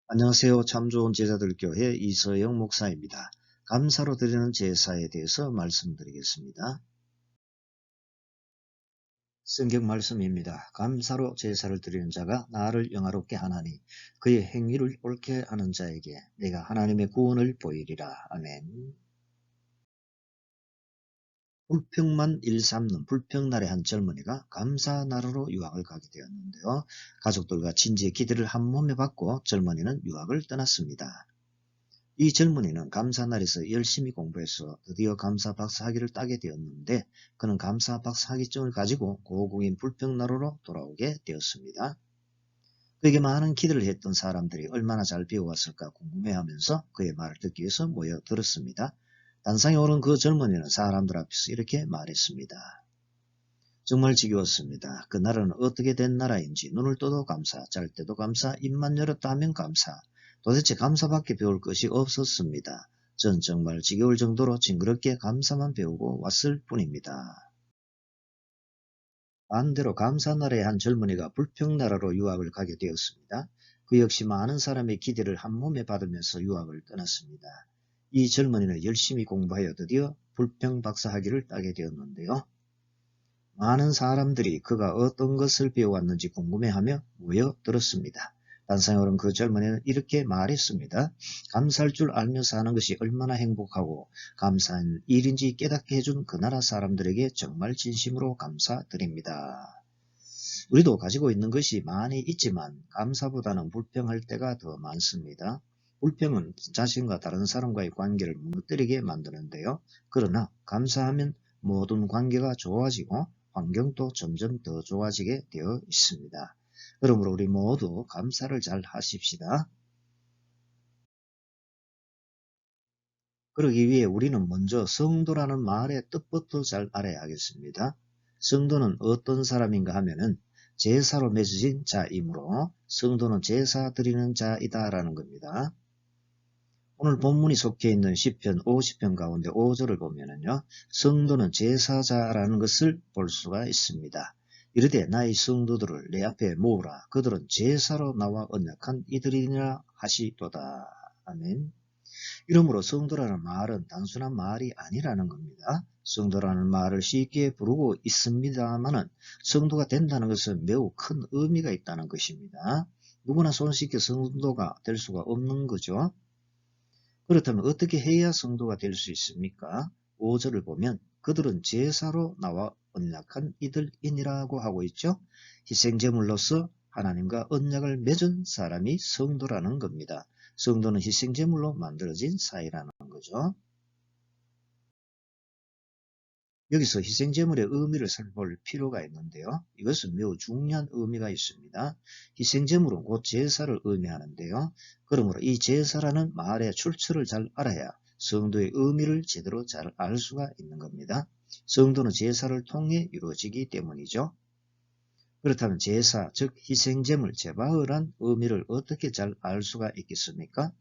안녕하세요. 참 좋은 제자들 교회 이서영 목사입니다. 감사로 드리는 제사에 대해서 말씀드리겠습니다. 성경 말씀입니다. 감사로 제사를 드리는 자가 나를 영화롭게 하나니 그의 행위를 옳게 하는 자에게 내가 하나님의 구원을 보이리라. 아멘. 불평만 일삼는 불평날의 한 젊은이가 감사나라로 유학을 가게 되었는데요. 가족들과 친지의 기대를 한 몸에 받고 젊은이는 유학을 떠났습니다. 이 젊은이는 감사날에서 열심히 공부해서 드디어 감사 박사학위를 따게 되었는데 그는 감사 박사학위증을 가지고 고국인 불평나루로 돌아오게 되었습니다. 그에게 많은 기대를 했던 사람들이 얼마나 잘 배워왔을까 궁금해하면서 그의 말을 듣기 위해서 모여들었습니다. 단상에 오른 그 젊은이는 사람들 앞에서 이렇게 말했습니다. 정말 지겨웠습니다. 그 나라는 어떻게 된 나라인지 눈을 떠도 감사, 잘 때도 감사, 입만 열었다 하면 감사. 도대체 감사밖에 배울 것이 없었습니다. 전 정말 지겨울 정도로 징그럽게 감사만 배우고 왔을 뿐입니다. 반대로 감사나라의 한 젊은이가 불평나라로 유학을 가게 되었습니다. 그 역시 많은 사람의 기대를 한 몸에 받으면서 유학을 떠났습니다. 이 젊은이는 열심히 공부하여 드디어 불평 박사학위를 따게 되었는데요. 많은 사람들이 그가 어떤 것을 배워왔는지 궁금해하며 모여들었습니다. 단상에 오른 그 젊은이는 이렇게 말했습니다. 감사할 줄 알며 사는 것이 얼마나 행복하고 감사한 일인지 깨닫게 해준 그 나라 사람들에게 정말 진심으로 감사드립니다. 우리도 가지고 있는 것이 많이 있지만 감사보다는 불평할 때가 더 많습니다. 불평은 자신과 다른 사람과의 관계를 무너뜨리게 만드는데요. 그러나 감사하면 모든 관계가 좋아지고 환경도 점점 더 좋아지게 되어 있습니다. 그러므로 우리 모두 감사를 잘 하십시다. 그러기 위해 우리는 먼저 성도라는 말의 뜻부터 잘 알아야 하겠습니다. 성도는 어떤 사람인가 하면은 제사로 맺어진 자이므로 성도는 제사 드리는 자이다라는 겁니다. 오늘 본문이 속해 있는 시편 50편 가운데 5절을 보면은요. 성도는 제사자라는 것을 볼 수가 있습니다. 이르되 나의 성도들을 내 앞에 모으라. 그들은 제사로 나와 언약한 이들이니라 하시도다. 아멘. 이러므로 성도라는 말은 단순한 말이 아니라는 겁니다. 성도라는 말을 쉽게 부르고 있습니다만은 성도가 된다는 것은 매우 큰 의미가 있다는 것입니다. 누구나 손쉽게 성도가 될 수가 없는 거죠. 그렇다면 어떻게 해야 성도가 될 수 있습니까? 5절을 보면 그들은 제사로 나와 언약한 이들이니라고 하고 있죠. 희생제물로서 하나님과 언약을 맺은 사람이 성도라는 겁니다. 성도는 희생제물로 만들어진 사이라는 거죠. 여기서 희생제물의 의미를 살펴볼 필요가 있는데요. 이것은 매우 중요한 의미가 있습니다. 희생제물은 곧 제사를 의미하는데요. 그러므로 이 제사라는 말의 출처를 잘 알아야 성도의 의미를 제대로 잘 알 수가 있는 겁니다. 성도는 제사를 통해 이루어지기 때문이죠. 그렇다면 제사, 즉 희생제물, 제바흐란 의미를 어떻게 잘 알 수가 있겠습니까?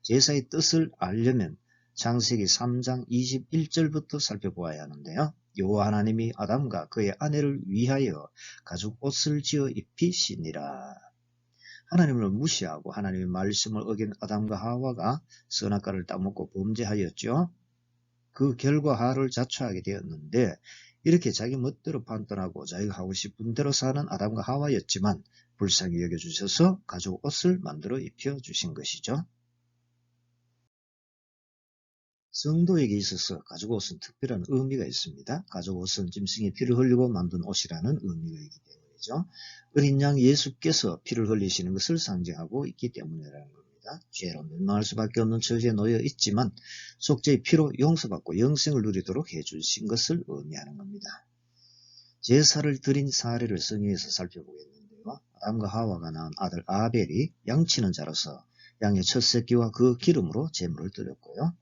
제사의 뜻을 알려면 창세기 3장 21절부터 살펴보아야 하는데요. 여호와 하나님이 아담과 그의 아내를 위하여 가죽 옷을 지어 입히시니라. 하나님을 무시하고 하나님의 말씀을 어긴 아담과 하와가 선악과를 따먹고 범죄하였죠. 그 결과를 자초하게 되었는데 이렇게 자기 멋대로 판단하고 자기가 하고 싶은 대로 사는 아담과 하와였지만 불쌍히 여겨주셔서 가죽 옷을 만들어 입혀주신 것이죠. 성도에게 있어서 가죽옷은 특별한 의미가 있습니다. 가죽옷은 짐승이 피를 흘리고 만든 옷이라는 의미가 있기 때문이죠. 어린 양 예수께서 피를 흘리시는 것을 상징하고 있기 때문이라는 겁니다. 죄로 멸망할 수밖에 없는 처지에 놓여 있지만 속죄의 피로 용서받고 영생을 누리도록 해주신 것을 의미하는 겁니다. 제사를 드린 사례를 성경에서 살펴보겠는데요. 아담과 하와가 낳은 아들 아벨이 양치는 자로서 양의 첫 새끼와 그 기름으로 제물을 드렸고요.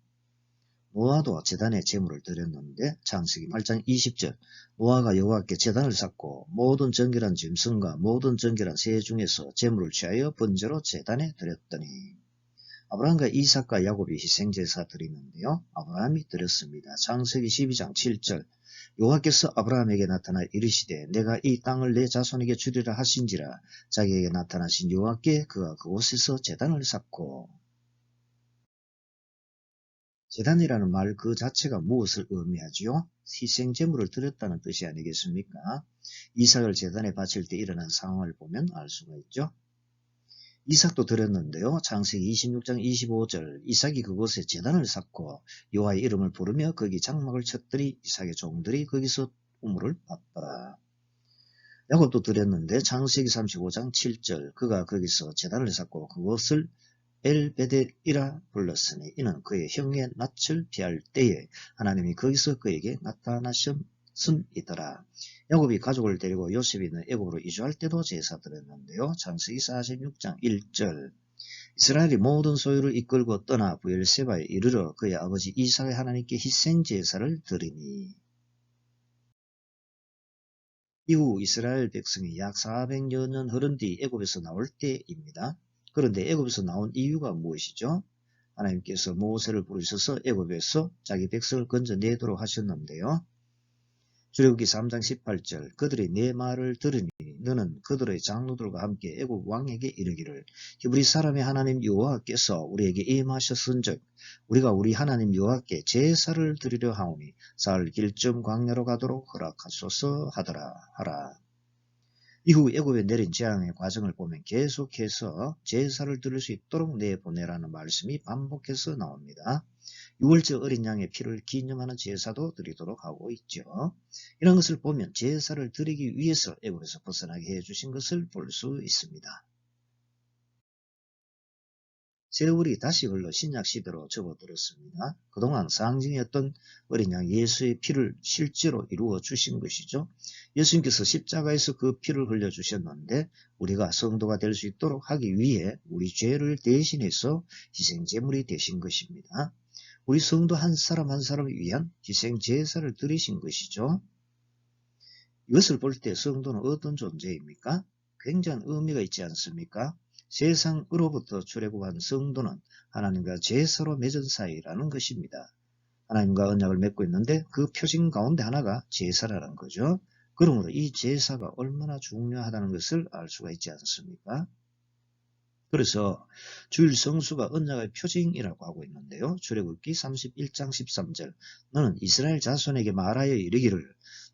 노아도 제단에 제물을 드렸는데 창세기 8장 20절 노아가 여호와께 제단을 쌓고 모든 정결한 짐승과 모든 정결한 새 중에서 제물을 취하여 번제로 제단에 드렸더니 아브라함과 이삭과 야곱이 희생제사 드리는데요. 아브라함이 드렸습니다. 창세기 12장 7절 여호와께서 아브라함에게 나타나 이르시되 내가 이 땅을 내 자손에게 주리라 하신지라. 자기에게 나타나신 여호와께 그가 그곳에서 제단을 쌓고. 제단이라는 말 그 자체가 무엇을 의미하지요? 희생제물을 드렸다는 뜻이 아니겠습니까? 이삭을 제단에 바칠 때 일어난 상황을 보면 알 수가 있죠. 이삭도 드렸는데요. 창세기 26장 25절 이삭이 그곳에 제단을 쌓고 여호와의 이름을 부르며 거기 장막을 쳤더니 이삭의 종들이 거기서 우물을 봤더라. 야곱도 드렸는데 창세기 35장 7절 그가 거기서 제단을 쌓고 그곳을 엘베델이라 불렀으니 이는 그의 형의 낯을 피할 때에 하나님이 거기서 그에게 나타나셨음이더라. 야곱이 가족을 데리고 요셉이 있는 애굽으로 이주할 때도 제사 드렸는데요. 창세기 46장 1절 이스라엘이 모든 소유를 이끌고 떠나 브엘세바에 이르러 그의 아버지 이삭의 하나님께 희생 제사를 드리니. 이후 이스라엘 백성이 약 400여 년 흐른 뒤 애굽에서 나올 때입니다. 그런데 애굽에서 나온 이유가 무엇이죠? 하나님께서 모세를 부르셔서 애굽에서 자기 백성을 건져내도록 하셨는데요. 출애굽기 3장 18절 그들이 내 말을 들으니 너는 그들의 장로들과 함께 애굽 왕에게 이르기를 히브리 사람의 하나님 여호와께서 우리에게 임하셨은즉 우리가 우리 하나님 여호와께 제사를 드리려 하오니 사흘 길쯤 광야로 가도록 허락하소서 하라. 이후 애굽에 내린 재앙의 과정을 보면 계속해서 제사를 드릴 수 있도록 내보내라는 말씀이 반복해서 나옵니다. 6월절 어린 양의 피를 기념하는 제사도 드리도록 하고 있죠. 이런 것을 보면 제사를 드리기 위해서 애굽에서 벗어나게 해주신 것을 볼 수 있습니다. 세월이 다시 흘러 신약시대로 접어들었습니다. 그동안 상징이었던 어린 양 예수의 피를 실제로 이루어 주신 것이죠. 예수님께서 십자가에서 그 피를 흘려주셨는데 우리가 성도가 될 수 있도록 하기 위해 우리 죄를 대신해서 희생제물이 되신 것입니다. 우리 성도 한 사람 한 사람을 위한 희생제사를 드리신 것이죠. 이것을 볼 때 성도는 어떤 존재입니까? 굉장한 의미가 있지 않습니까? 세상으로부터 출애굽한 성도는 하나님과 제사로 맺은 사이라는 것입니다. 하나님과 언약을 맺고 있는데 그 표징 가운데 하나가 제사라는 거죠. 그러므로 이 제사가 얼마나 중요하다는 것을 알 수가 있지 않습니까? 그래서 주일 성수가 언약의 표징이라고 하고 있는데요. 출애굽기 31장 13절 너는 이스라엘 자손에게 말하여 이르기를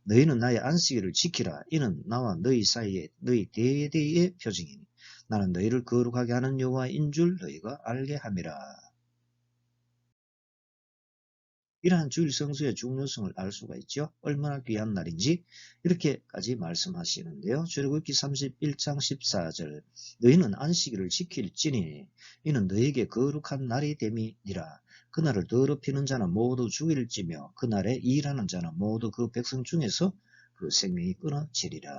너희는 나의 안식일을 지키라. 이는 나와 너희 사이에 너희 대대의 표징이니 나는 너희를 거룩하게 하는 여호와인 줄 너희가 알게 함이라. 이러한 주일 성수의 중요성을 알 수가 있죠. 얼마나 귀한 날인지 이렇게까지 말씀하시는데요. 출애굽기 31장 14절 너희는 안식일을 지킬지니 이는 너희에게 거룩한 날이 됨이니라. 그날을 더럽히는 자는 모두 죽일지며 그날에 일하는 자는 모두 그 백성 중에서 그 생명이 끊어지리라.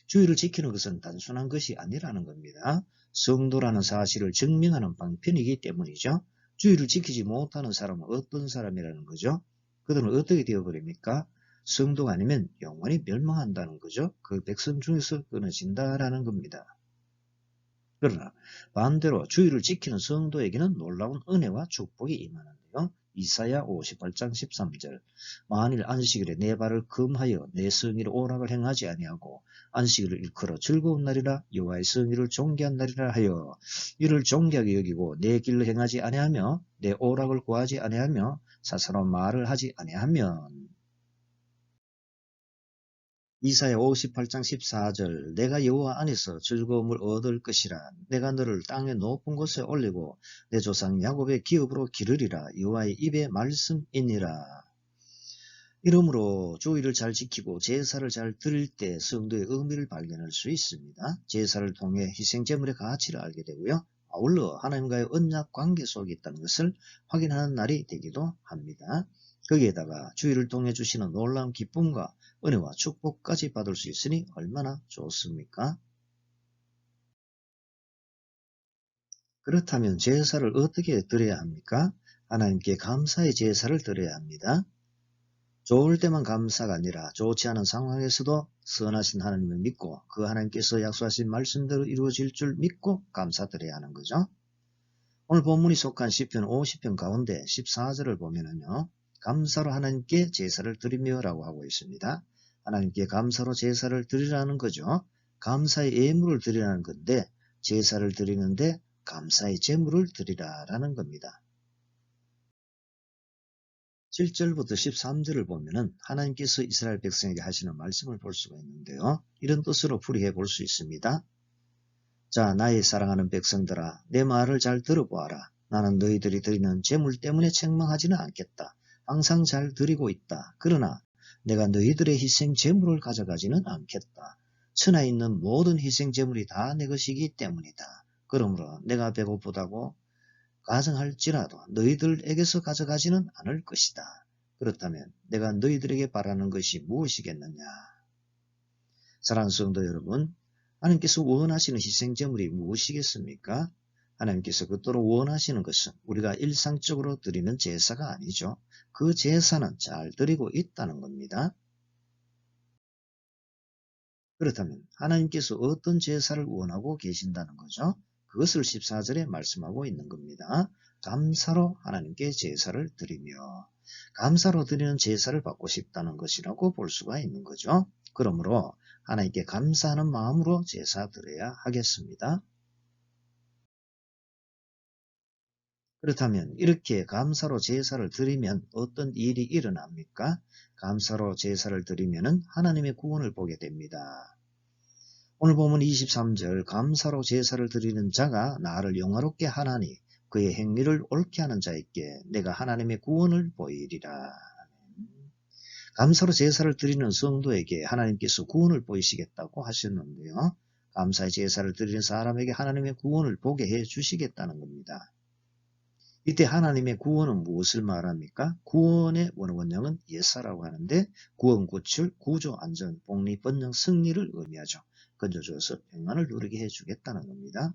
주일을 지키는 것은 단순한 것이 아니라는 겁니다. 성도라는 사실을 증명하는 방편이기 때문이죠. 주일을 지키지 못하는 사람은 어떤 사람이라는 거죠? 그들은 어떻게 되어버립니까? 성도가 아니면 영원히 멸망한다는 거죠. 그 백성 중에서 끊어진다라는 겁니다. 그러나 반대로 주일을 지키는 성도에게는 놀라운 은혜와 축복이 임하는데요. 이사야 58장 13절 만일 안식일에 내 발을 금하여 내 성의를 오락을 행하지 아니하고 안식일을 일컬어 즐거운 날이라 여호와의 성의를 존귀한 날이라 하여 이를 존귀하게 여기고 내 길을 행하지 아니하며 내 오락을 구하지 아니하며 사사로운 말을 하지 아니하면. 이사야 58장 14절 내가 여호와 안에서 즐거움을 얻을 것이라 내가 너를 땅의 높은 곳에 올리고 내 조상 야곱의 기업으로 기르리라 여호와의 입의 말씀이니라. 이러므로 주일을 잘 지키고 제사를 잘 드릴 때 성도의 의미를 발견할 수 있습니다. 제사를 통해 희생제물의 가치를 알게 되고요. 아울러 하나님과의 언약 관계 속에 있다는 것을 확인하는 날이 되기도 합니다. 거기에다가 주일을 통해 주시는 놀라운 기쁨과 은혜와 축복까지 받을 수 있으니 얼마나 좋습니까? 그렇다면 제사를 어떻게 드려야 합니까? 하나님께 감사의 제사를 드려야 합니다. 좋을 때만 감사가 아니라 좋지 않은 상황에서도 선하신 하나님을 믿고 그 하나님께서 약속하신 말씀대로 이루어질 줄 믿고 감사드려야 하는 거죠. 오늘 본문이 속한 시편 50편 가운데 14절을 보면은요. 감사로 하나님께 제사를 드리며 라고 하고 있습니다. 하나님께 감사로 제사를 드리라는 거죠. 감사의 예물을 드리라는 건데 제사를 드리는데 감사의 제물을 드리라라는 겁니다. 7절부터 13절을 보면은 하나님께서 이스라엘 백성에게 하시는 말씀을 볼 수가 있는데요. 이런 뜻으로 풀이해 볼 수 있습니다. 자, 나의 사랑하는 백성들아, 내 말을 잘 들어보아라. 나는 너희들이 드리는 제물 때문에 책망하지는 않겠다. 항상 잘 드리고 있다. 그러나 내가 너희들의 희생 제물을 가져가지는 않겠다. 천하에 있는 모든 희생 제물이 다 내 것이기 때문이다. 그러므로 내가 배고프다고 가정할지라도 너희들에게서 가져가지는 않을 것이다. 그렇다면 내가 너희들에게 바라는 것이 무엇이겠느냐. 사랑하는 성도 여러분, 하나님께서 원하시는 희생제물이 무엇이겠습니까? 하나님께서 그토록 원하시는 것은 우리가 일상적으로 드리는 제사가 아니죠. 그 제사는 잘 드리고 있다는 겁니다. 그렇다면 하나님께서 어떤 제사를 원하고 계신다는 거죠? 그것을 14절에 말씀하고 있는 겁니다. 감사로 하나님께 제사를 드리며 감사로 드리는 제사를 받고 싶다는 것이라고 볼 수가 있는 거죠. 그러므로 하나님께 감사하는 마음으로 제사 드려야 하겠습니다. 그렇다면 이렇게 감사로 제사를 드리면 어떤 일이 일어납니까? 감사로 제사를 드리면 하나님의 구원을 보게 됩니다. 오늘 보면 23절 감사로 제사를 드리는 자가 나를 영화롭게 하나니 그의 행위를 옳게 하는 자에게 내가 하나님의 구원을 보이리라. 감사로 제사를 드리는 성도에게 하나님께서 구원을 보이시겠다고 하셨는데요. 감사의 제사를 드리는 사람에게 하나님의 구원을 보게 해 주시겠다는 겁니다. 이때 하나님의 구원은 무엇을 말합니까? 구원의 원어원형은 예사라고 하는데 구원, 구출, 구조, 안전, 복리, 번영, 승리를 의미하죠. 건져줘서 평안을 누리게 해주겠다는 겁니다.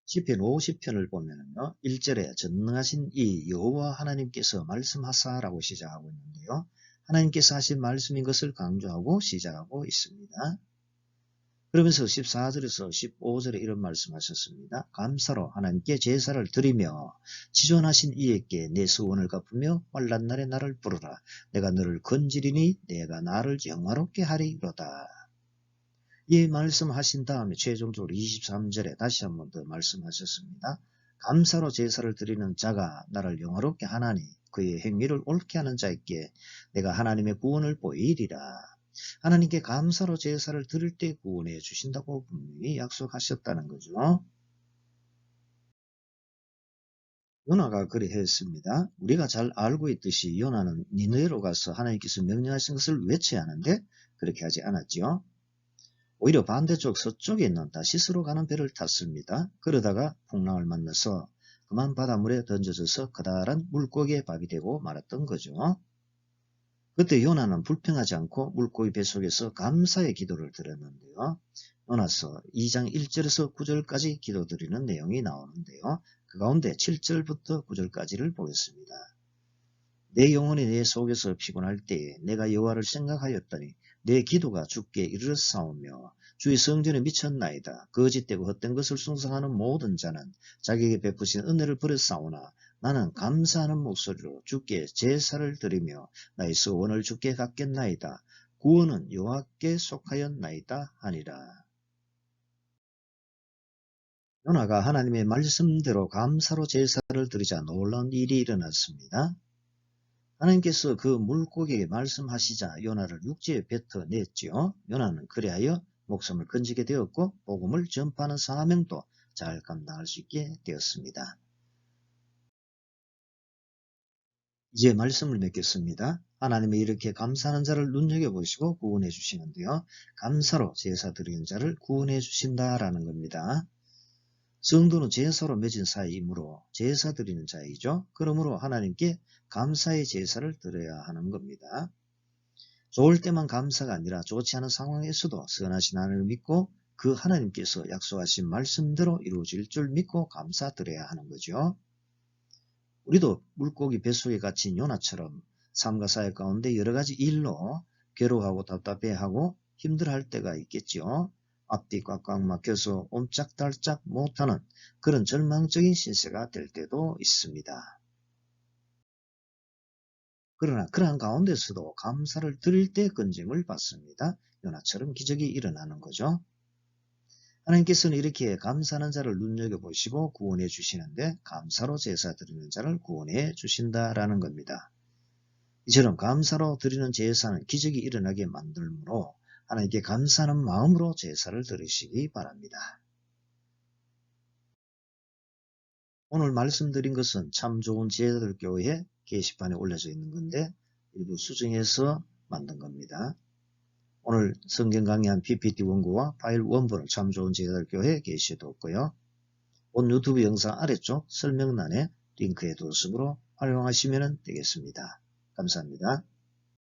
시편 50편을 보면요. 1절에 전능하신 이 여호와 하나님께서 말씀하사라고 시작하고 있는데요. 하나님께서 하신 말씀인 것을 강조하고 시작하고 있습니다. 그러면서 14절에서 15절에 이런 말씀하셨습니다. 감사로 하나님께 제사를 드리며 지존하신 이에게 내 소원을 갚으며 환난 날에 나를 부르라. 내가 너를 건지리니 내가 나를 영화롭게 하리로다. 이 말씀하신 다음에 최종적으로 23절에 다시 한 번 더 말씀하셨습니다. 감사로 제사를 드리는 자가 나를 영화롭게 하나니 그의 행위를 옳게 하는 자에게 내가 하나님의 구원을 보이리라. 하나님께 감사로 제사를 드릴 때 구원해 주신다고 분명히 약속하셨다는 거죠. 요나가 그리 했습니다. 우리가 잘 알고 있듯이 요나는 니느웨로 가서 하나님께서 명령하신 것을 외쳐야 하는데 그렇게 하지 않았죠. 오히려 반대쪽 서쪽에 있는 다시스로 가는 배를 탔습니다. 그러다가 풍랑을 만나서 그만 바닷물에 던져져서 커다란 물고기의 밥이 되고 말았던 거죠. 그때 요나는 불평하지 않고 물고기 뱃속에서 감사의 기도를 드렸는데요. 요나서 2장 1절에서 9절까지 기도드리는 내용이 나오는데요. 그 가운데 7절부터 9절까지를 보겠습니다. 내 영혼이 내 속에서 피곤할 때에 내가 여호와를 생각하였더니 내 기도가 주께 이르렀사오며 주의 성전에 미쳤나이다. 거짓되고 헛된 것을 숭상하는 모든 자는 자기에게 베푸신 은혜를 버렸사오나 나는 감사하는 목소리로 주께 제사를 드리며 나의 소원을 주께 갚겠나이다. 구원은 여호와께 속하였나이다 하니라. 요나가 하나님의 말씀대로 감사로 제사를 드리자 놀라운 일이 일어났습니다. 하나님께서 그 물고기에게 말씀하시자 요나를 육지에 뱉어냈지요. 요나는 그리하여 목숨을 건지게 되었고 복음을 전파하는 사명도 잘 감당할 수 있게 되었습니다. 이제 말씀을 맺겠습니다. 하나님이 이렇게 감사하는 자를 눈여겨보시고 구원해 주시는데요. 감사로 제사 드리는 자를 구원해 주신다라는 겁니다. 성도는 제사로 맺은 사이이므로 제사 드리는 자이죠. 그러므로 하나님께 감사의 제사를 드려야 하는 겁니다. 좋을 때만 감사가 아니라 좋지 않은 상황에서도 선하신 하나님을 믿고 그 하나님께서 약속하신 말씀대로 이루어질 줄 믿고 감사드려야 하는 거죠. 우리도 물고기 뱃속에 갇힌 요나처럼 삶과 사회 가운데 여러 가지 일로 괴로워하고 답답해하고 힘들어할 때가 있겠죠. 앞뒤 꽉꽉 막혀서 옴짝달짝 못하는 그런 절망적인 신세가 될 때도 있습니다. 그러나 그러한 가운데서도 감사를 드릴 때 건짐을 받습니다. 요나처럼 기적이 일어나는 거죠. 하나님께서는 이렇게 감사하는 자를 눈여겨보시고 구원해 주시는데 감사로 제사 드리는 자를 구원해 주신다라는 겁니다. 이처럼 감사로 드리는 제사는 기적이 일어나게 만들므로 하나님께 감사하는 마음으로 제사를 드리시기 바랍니다. 오늘 말씀드린 것은 참 좋은 제자들 교회 게시판에 올려져 있는 건데 일부 수정해서 만든 겁니다. 오늘 성경 강의한 PPT 원고와 파일 원본을 참 좋은 제자들 교회 게시에 뒀고요. 본 유튜브 영상 아래쪽 설명란에 링크해 두었으므로 활용하시면 되겠습니다. 감사합니다.